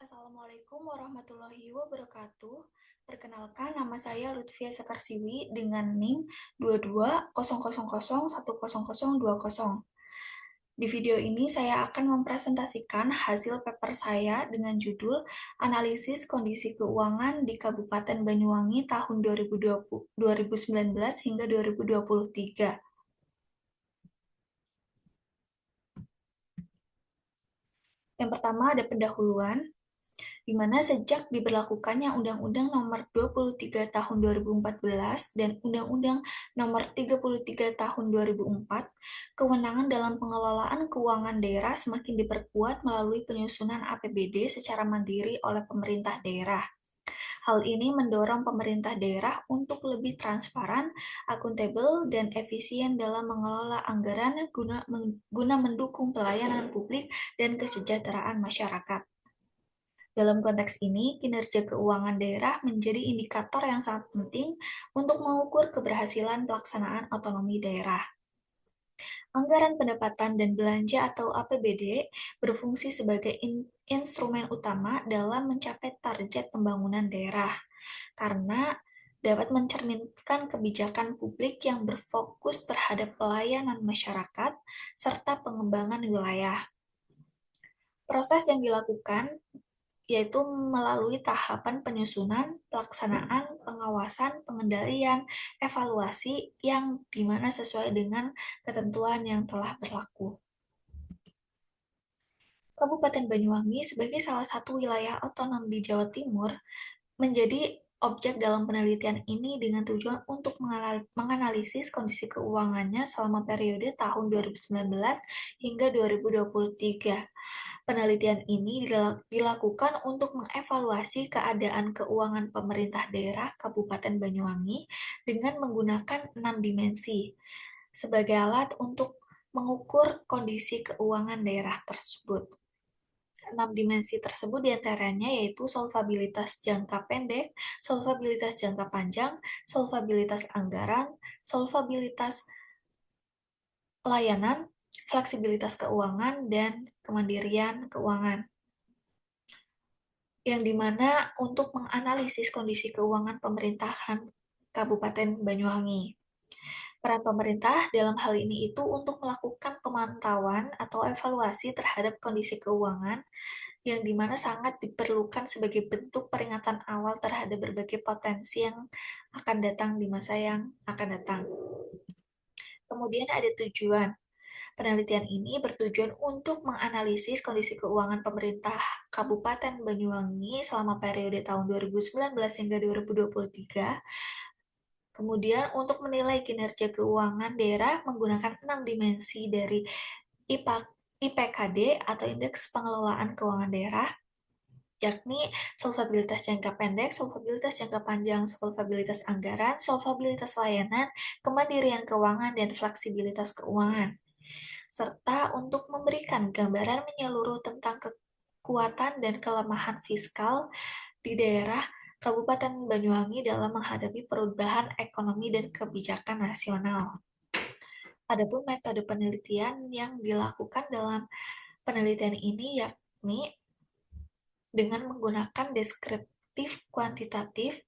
Assalamualaikum warahmatullahi wabarakatuh. Perkenalkan, nama saya Lutfia Sekarsiwi dengan NIM 2200010020. Di video ini saya akan mempresentasikan hasil paper saya dengan judul Analisis Kondisi Keuangan di Kabupaten Banyuwangi tahun 2019 hingga 2023. Yang pertama ada pendahuluan, di mana sejak diberlakukannya Undang-Undang Nomor 23 Tahun 2014 dan Undang-Undang Nomor 33 Tahun 2004, kewenangan dalam pengelolaan keuangan daerah semakin diperkuat melalui penyusunan APBD secara mandiri oleh pemerintah daerah. Hal ini mendorong pemerintah daerah untuk lebih transparan, akuntabel, dan efisien dalam mengelola anggaran guna mendukung pelayanan publik dan kesejahteraan masyarakat. Dalam konteks ini, kinerja keuangan daerah menjadi indikator yang sangat penting untuk mengukur keberhasilan pelaksanaan otonomi daerah. Anggaran pendapatan dan belanja atau APBD berfungsi sebagai instrumen utama dalam mencapai target pembangunan daerah, karena dapat mencerminkan kebijakan publik yang berfokus terhadap pelayanan masyarakat serta pengembangan wilayah. Proses yang dilakukan yaitu melalui tahapan penyusunan, pelaksanaan, pengawasan, pengendalian, evaluasi yang dimana sesuai dengan ketentuan yang telah berlaku. Kabupaten Banyuwangi sebagai salah satu wilayah otonom di Jawa Timur menjadi objek dalam penelitian ini dengan tujuan untuk menganalisis kondisi keuangannya selama periode tahun 2019 hingga 2023. Penelitian ini dilakukan untuk mengevaluasi keadaan keuangan pemerintah daerah Kabupaten Banyuwangi dengan menggunakan 6 dimensi sebagai alat untuk mengukur kondisi keuangan daerah tersebut. 6 dimensi tersebut diantaranya yaitu solvabilitas jangka pendek, solvabilitas jangka panjang, solvabilitas anggaran, solvabilitas layanan, fleksibilitas keuangan, dan kemandirian keuangan. Yang dimana untuk menganalisis kondisi keuangan pemerintahan Kabupaten Banyuwangi. Peran pemerintah dalam hal ini itu untuk melakukan pemantauan atau evaluasi terhadap kondisi keuangan yang dimana sangat diperlukan sebagai bentuk peringatan awal terhadap berbagai potensi yang akan datang di masa yang akan datang. Kemudian ada tujuan. Penelitian ini bertujuan untuk menganalisis kondisi keuangan pemerintah Kabupaten Banyuwangi selama periode tahun 2019 hingga 2023. Kemudian untuk menilai kinerja keuangan daerah menggunakan 6 dimensi dari IPKD atau Indeks Pengelolaan Keuangan Daerah, yakni solvabilitas jangka pendek, solvabilitas jangka panjang, solvabilitas anggaran, solvabilitas layanan, kemandirian keuangan, dan fleksibilitas keuangan. Serta untuk memberikan gambaran menyeluruh tentang kekuatan dan kelemahan fiskal di daerah Kabupaten Banyuwangi dalam menghadapi perubahan ekonomi dan kebijakan nasional. Adapun metode penelitian yang dilakukan dalam penelitian ini yakni dengan menggunakan deskriptif kuantitatif,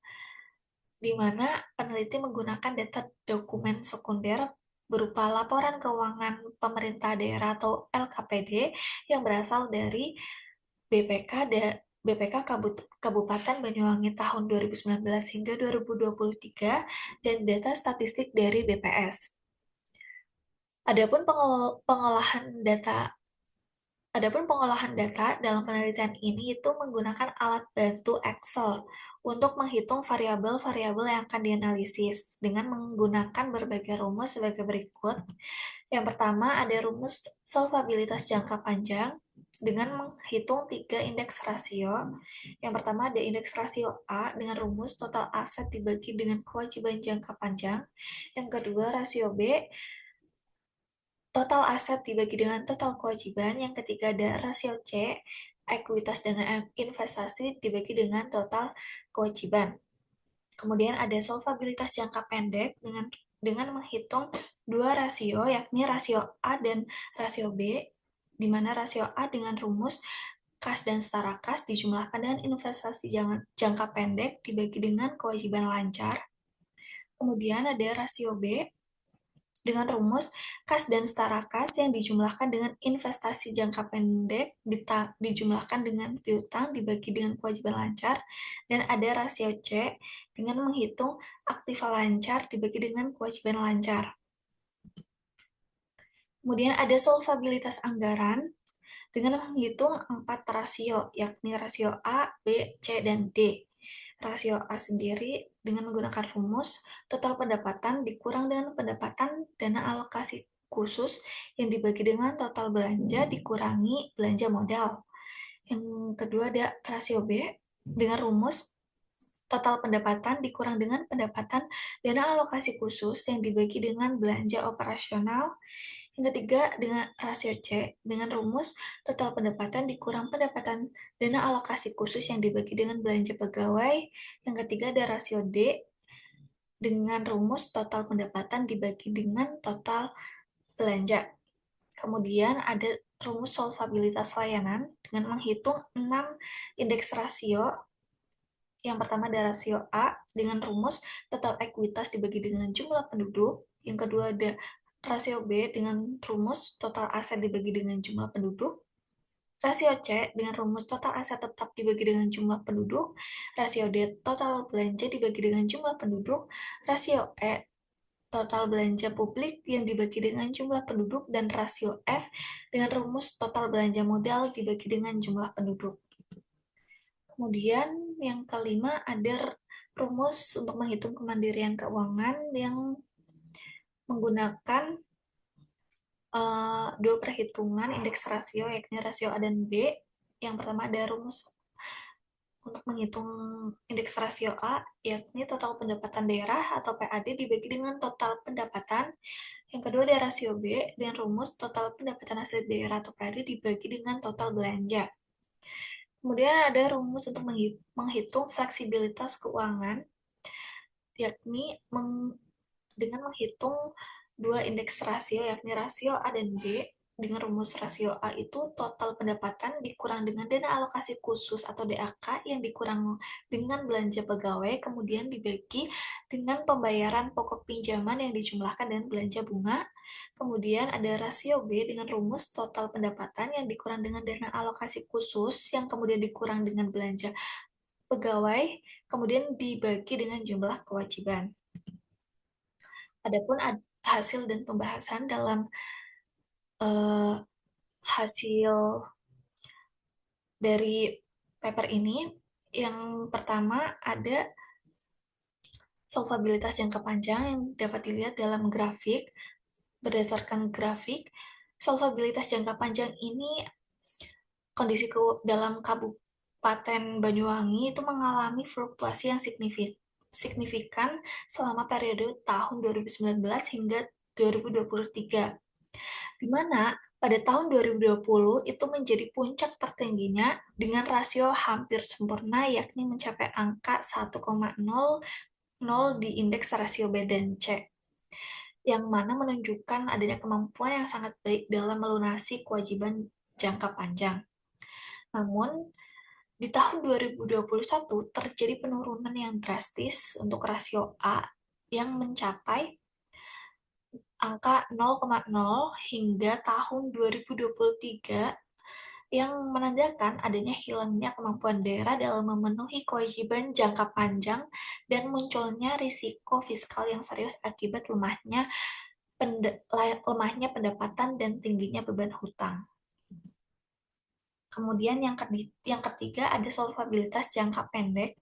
di mana peneliti menggunakan data dokumen sekunder berupa laporan keuangan pemerintah daerah atau LKPD yang berasal dari BPK Kabupaten Banyuwangi tahun 2019 hingga 2023 dan data statistik dari BPS. Adapun pengolahan data dalam penelitian ini itu menggunakan alat bantu Excel untuk menghitung variabel-variabel yang akan dianalisis dengan menggunakan berbagai rumus sebagai berikut. Yang pertama ada rumus solvabilitas jangka panjang dengan menghitung 3 indeks rasio. Yang pertama ada indeks rasio A dengan rumus total aset dibagi dengan kewajiban jangka panjang. Yang kedua rasio B total aset dibagi dengan total kewajiban. Yang ketiga ada rasio C, ekuitas dan investasi dibagi dengan total kewajiban. Kemudian ada solvabilitas jangka pendek dengan menghitung dua rasio, yakni rasio A dan rasio B, di mana rasio A dengan rumus kas dan setara kas dijumlahkan dengan investasi jangka pendek dibagi dengan kewajiban lancar. Kemudian ada rasio B dengan rumus kas dan setara kas yang dijumlahkan dengan investasi jangka pendek dijumlahkan dengan piutang dibagi dengan kewajiban lancar, dan ada rasio C dengan menghitung aktiva lancar dibagi dengan kewajiban lancar. Kemudian ada solvabilitas anggaran dengan menghitung 4 rasio, yakni rasio A, B, C, dan D. Rasio A sendiri dengan menggunakan rumus total pendapatan dikurang dengan pendapatan dana alokasi khusus yang dibagi dengan total belanja dikurangi belanja modal. Yang kedua ada rasio B dengan rumus total pendapatan dikurang dengan pendapatan dana alokasi khusus yang dibagi dengan belanja operasional. Yang ketiga dengan rasio C dengan rumus total pendapatan dikurang pendapatan dana alokasi khusus yang dibagi dengan belanja pegawai. Yang ketiga ada rasio D dengan rumus total pendapatan dibagi dengan total belanja. Kemudian ada rumus solvabilitas layanan dengan menghitung 6 indeks rasio. Yang pertama ada rasio A dengan rumus total ekuitas dibagi dengan jumlah penduduk. Yang kedua ada rasio B dengan rumus total aset dibagi dengan jumlah penduduk. Rasio C dengan rumus total aset tetap dibagi dengan jumlah penduduk. Rasio D total belanja dibagi dengan jumlah penduduk. Rasio E total belanja publik yang dibagi dengan jumlah penduduk. Dan rasio F dengan rumus total belanja modal dibagi dengan jumlah penduduk. Kemudian yang kelima ada rumus untuk menghitung kemandirian keuangan yang menggunakan dua perhitungan indeks rasio, yakni rasio A dan B. Yang pertama ada rumus untuk menghitung indeks rasio A, yakni total pendapatan daerah atau PAD dibagi dengan total pendapatan. Yang kedua ada rasio B dengan rumus total pendapatan asli daerah atau PAD dibagi dengan total belanja. Kemudian ada rumus untuk menghitung fleksibilitas keuangan, yakni dengan menghitung dua indeks rasio, yakni rasio A dan B. Dengan rumus rasio A itu total pendapatan dikurang dengan dana alokasi khusus atau DAK yang dikurang dengan belanja pegawai, kemudian dibagi dengan pembayaran pokok pinjaman yang dijumlahkan dengan belanja bunga. Kemudian ada rasio B dengan rumus total pendapatan yang dikurang dengan dana alokasi khusus yang kemudian dikurang dengan belanja pegawai, kemudian dibagi dengan jumlah kewajiban. Adapun hasil dan pembahasan dalam hasil dari paper ini, yang pertama ada solvabilitas jangka panjang yang dapat dilihat dalam grafik. Berdasarkan grafik, solvabilitas jangka panjang ini kondisi dalam Kabupaten Banyuwangi itu mengalami fluktuasi yang signifikan selama periode tahun 2019 hingga 2023, di mana pada tahun 2020 itu menjadi puncak tertingginya dengan rasio hampir sempurna, yakni mencapai angka 1,00 di indeks rasio B dan C, yang mana menunjukkan adanya kemampuan yang sangat baik dalam melunasi kewajiban jangka panjang. Namun, di tahun 2021 terjadi penurunan yang drastis untuk rasio A yang mencapai angka 0,0 hingga tahun 2023, yang menandakan adanya hilangnya kemampuan daerah dalam memenuhi kewajiban jangka panjang dan munculnya risiko fiskal yang serius akibat lemahnya pendapatan dan tingginya beban hutang. Kemudian yang ketiga ada solvabilitas jangka pendek.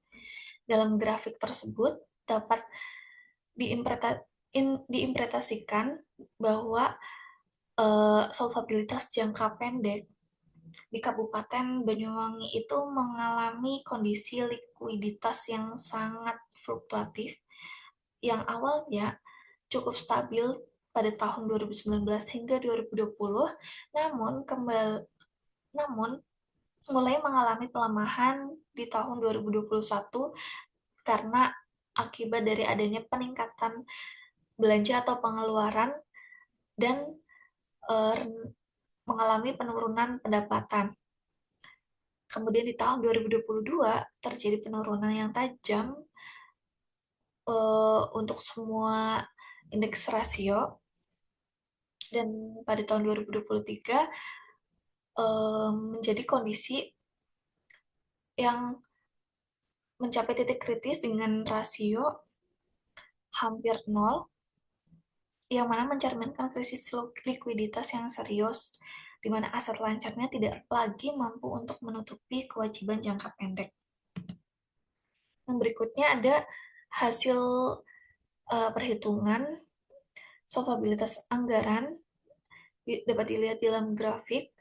Dalam grafik tersebut dapat diimplementasikan bahwa solvabilitas jangka pendek di Kabupaten Banyuwangi itu mengalami kondisi likuiditas yang sangat fluktuatif, yang awalnya cukup stabil pada tahun 2019 hingga 2020, namun mulai mengalami pelemahan di tahun 2021 karena akibat dari adanya peningkatan belanja atau pengeluaran dan mengalami penurunan pendapatan. Kemudian di tahun 2022 terjadi penurunan yang tajam untuk semua indeks rasio, dan pada tahun 2023 menjadi kondisi yang mencapai titik kritis dengan rasio hampir nol, yang mana mencerminkan krisis likuiditas yang serius, di mana aset lancarnya tidak lagi mampu untuk menutupi kewajiban jangka pendek. Yang berikutnya ada hasil perhitungan solvabilitas anggaran. Dapat dilihat di dalam grafik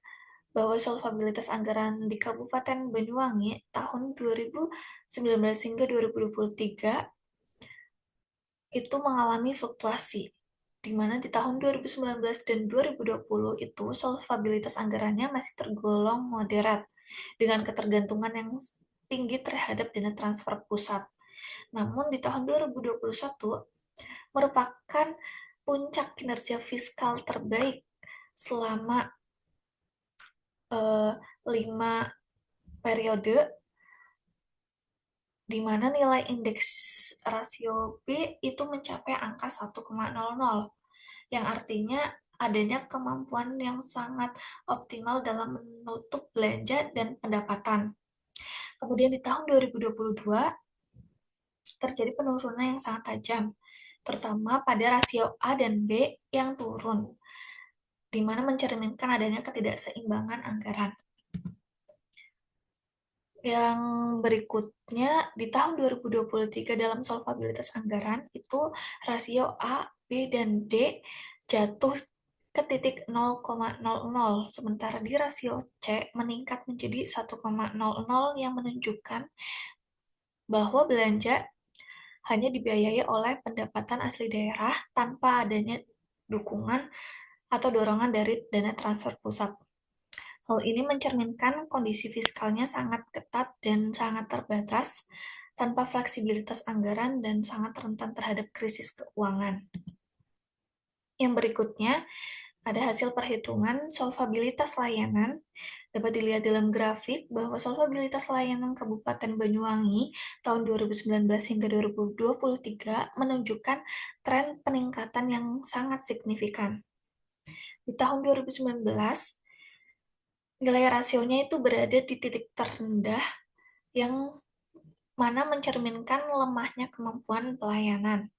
bahwa solvabilitas anggaran di Kabupaten Banyuwangi tahun 2019 hingga 2023 itu mengalami fluktuasi, di mana di tahun 2019 dan 2020 itu solvabilitas anggarannya masih tergolong moderat, dengan ketergantungan yang tinggi terhadap dana transfer pusat. Namun di tahun 2021 merupakan puncak kinerja fiskal terbaik selama 5 periode, di mana nilai indeks rasio B itu mencapai angka 1,00, yang artinya adanya kemampuan yang sangat optimal dalam menutup belanja dan pendapatan. Kemudian di tahun 2022 terjadi penurunan yang sangat tajam, terutama pada rasio A dan B yang turun, di mana mencerminkan adanya ketidakseimbangan anggaran. Yang berikutnya, di tahun 2023 dalam solvabilitas anggaran, itu rasio A, B, dan D jatuh ke titik 0,00, sementara di rasio C meningkat menjadi 1,00, yang menunjukkan bahwa belanja hanya dibiayai oleh pendapatan asli daerah tanpa adanya dukungan atau dorongan dari dana transfer pusat. Hal ini mencerminkan kondisi fiskalnya sangat ketat dan sangat terbatas, tanpa fleksibilitas anggaran dan sangat rentan terhadap krisis keuangan. Yang berikutnya, ada hasil perhitungan solvabilitas layanan. Dapat dilihat dalam grafik bahwa solvabilitas layanan Kabupaten Banyuwangi tahun 2019 hingga 2023 menunjukkan tren peningkatan yang sangat signifikan. Di tahun 2019, nilai rasionya itu berada di titik terendah, yang mana mencerminkan lemahnya kemampuan pelayanan.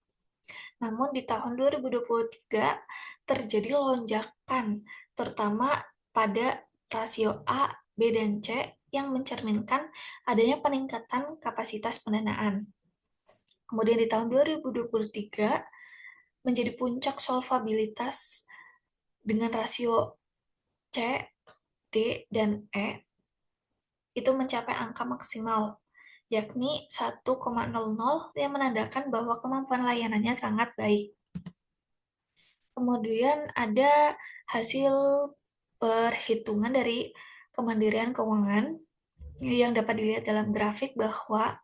Namun di tahun 2023 terjadi lonjakan, terutama pada rasio A, B, dan C, yang mencerminkan adanya peningkatan kapasitas pendanaan. Kemudian di tahun 2023 menjadi puncak solvabilitas dengan rasio C, D, dan E itu mencapai angka maksimal, yakni 1,00, yang menandakan bahwa kemampuan layanannya sangat baik. Kemudian ada hasil perhitungan dari Kemandirian Keuangan yang dapat dilihat dalam grafik bahwa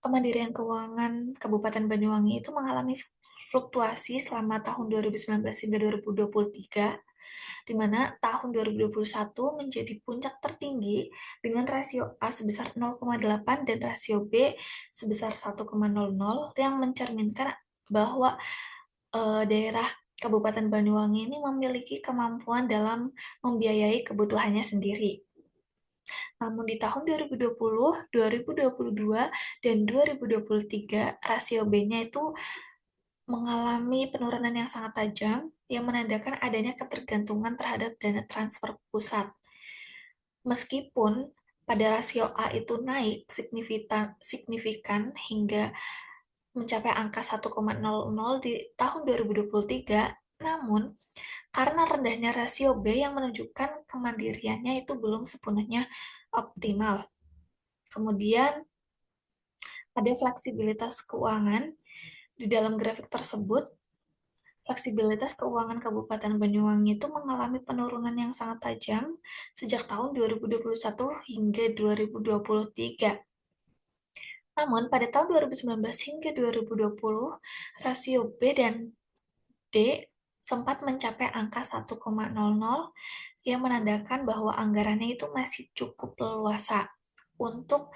Kemandirian Keuangan Kabupaten Banyuwangi itu mengalami fluktuasi selama tahun 2019 hingga 2023, di mana tahun 2021 menjadi puncak tertinggi dengan rasio A sebesar 0,8 dan rasio B sebesar 1,00, yang mencerminkan bahwa daerah Kabupaten Banyuwangi ini memiliki kemampuan dalam membiayai kebutuhannya sendiri. Namun di tahun 2020, 2022, dan 2023, rasio B-nya itu mengalami penurunan yang sangat tajam, yang menandakan adanya ketergantungan terhadap dana transfer pusat. Meskipun pada rasio A itu naik signifikan hingga mencapai angka 1,00 di tahun 2023, namun karena rendahnya rasio B yang menunjukkan kemandiriannya itu belum sepenuhnya optimal. Kemudian ada fleksibilitas keuangan. Di dalam grafik tersebut, fleksibilitas keuangan Kabupaten Banyuwangi itu mengalami penurunan yang sangat tajam sejak tahun 2021 hingga 2023. Namun, pada tahun 2019 hingga 2020, rasio B dan D sempat mencapai angka 1,00 yang menandakan bahwa anggarannya itu masih cukup leluasa untuk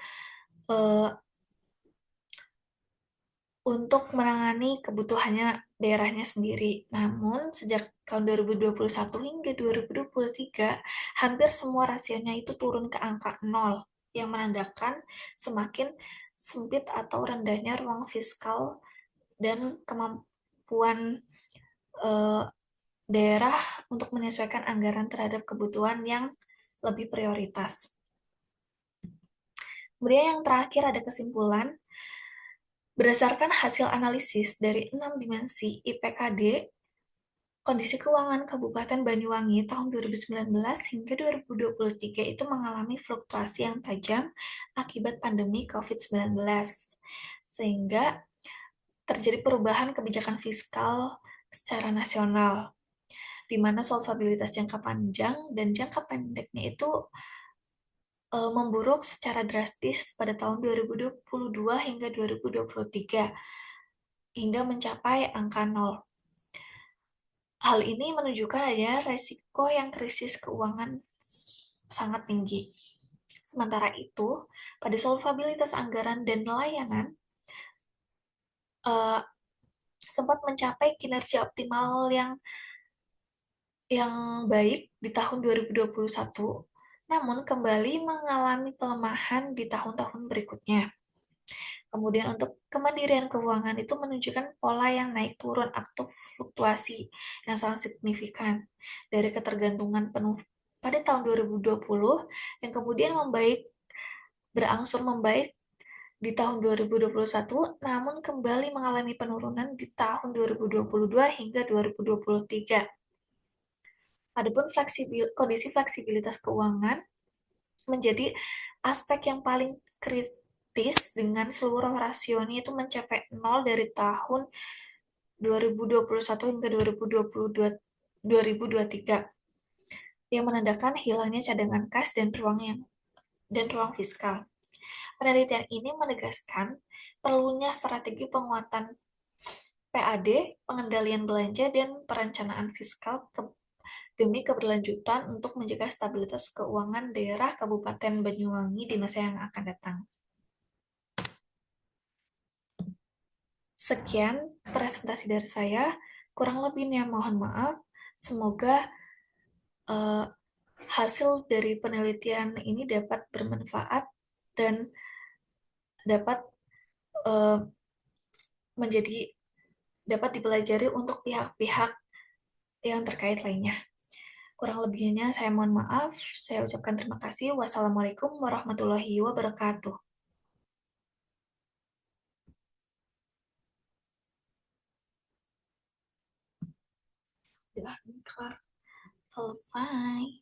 eh, untuk menangani kebutuhannya daerahnya sendiri. Namun, sejak tahun 2021 hingga 2023, hampir semua rasionya itu turun ke angka nol, yang menandakan semakin sempit atau rendahnya ruang fiskal dan kemampuan eh, daerah untuk menyesuaikan anggaran terhadap kebutuhan yang lebih prioritas. Kemudian yang terakhir ada kesimpulan. Berdasarkan hasil analisis dari 6 dimensi IPKD, kondisi keuangan Kabupaten Banyuwangi tahun 2019 hingga 2023 itu mengalami fluktuasi yang tajam akibat pandemi COVID-19, sehingga terjadi perubahan kebijakan fiskal secara nasional, di mana solvabilitas jangka panjang dan jangka pendeknya itu memburuk secara drastis pada tahun 2022 hingga 2023, hingga mencapai angka nol. Hal ini menunjukkan adanya resiko yang krisis keuangan sangat tinggi. Sementara itu, pada solvabilitas anggaran dan layanan uh, sempat mencapai kinerja optimal yang baik di tahun 2021, namun kembali mengalami pelemahan di tahun-tahun berikutnya. Kemudian untuk kemandirian keuangan itu menunjukkan pola yang naik turun atau fluktuasi yang sangat signifikan dari ketergantungan penuh pada tahun 2020 yang kemudian berangsur membaik di tahun 2021, namun kembali mengalami penurunan di tahun 2022 hingga 2023. Adapun kondisi fleksibilitas keuangan menjadi aspek yang paling kritis dengan seluruh rasionya itu mencapai nol dari tahun 2021 hingga 2023, yang menandakan hilangnya cadangan kas dan ruang fiskal. Penelitian ini menegaskan perlunya strategi penguatan PAD, pengendalian belanja, dan perencanaan fiskal demi keberlanjutan untuk menjaga stabilitas keuangan daerah Kabupaten Banyuwangi di masa yang akan datang. Sekian presentasi dari saya, kurang lebihnya mohon maaf. Semoga uh, hasil dari penelitian ini dapat bermanfaat dan dapat uh, menjadi dapat dipelajari untuk pihak-pihak yang terkait lainnya. Kurang lebihnya saya mohon maaf. Saya ucapkan terima kasih. Wassalamualaikum warahmatullahi wabarakatuh. Udah, kelar. Selesai.